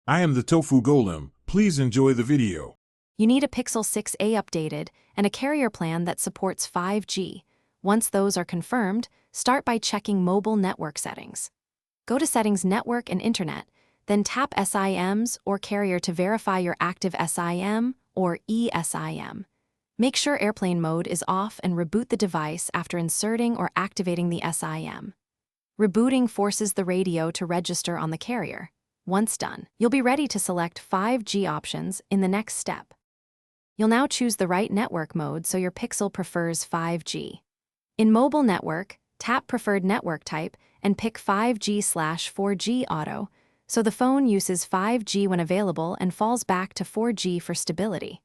I am the Tofu Golem. Please enjoy the video. You need a Pixel 6a updated and a carrier plan that supports 5G. Once those are confirmed, start by checking mobile network settings. Go to Settings Network and Internet, then tap SIMs or carrier to verify your active SIM or eSIM. Make sure airplane mode is off and reboot the device after inserting or activating the SIM. Rebooting forces the radio to register on the carrier. Once done, you'll be ready to select 5G options in the next step. You'll now choose the right network mode so your Pixel prefers 5G. In Mobile Network, tap Preferred Network Type and pick 5G/4G Auto, so the phone uses 5G when available and falls back to 4G for stability.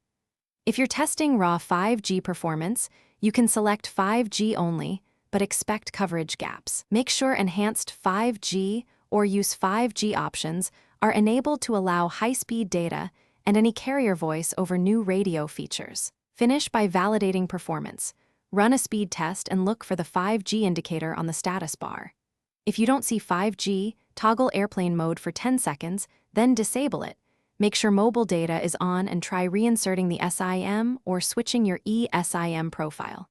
If you're testing raw 5G performance, you can select 5G only, but expect coverage gaps. Make sure Enhanced 5G or Use 5G options are enabled to allow high-speed data and any carrier voice over new radio features. Finish by validating performance. Run a speed test and look for the 5G indicator on the status bar. If you don't see 5G, toggle airplane mode for 10 seconds, then disable it. Make sure mobile data is on and try reinserting the SIM or switching your eSIM profile.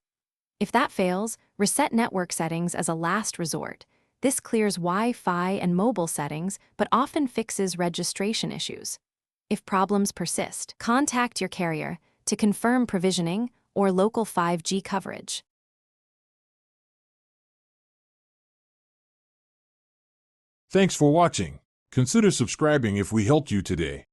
If that fails, reset network settings as a last resort. This clears Wi-Fi and mobile settings, but often fixes registration issues. If problems persist, contact your carrier to confirm provisioning or local 5G coverage. Thanks for watching. Consider subscribing if we helped you today.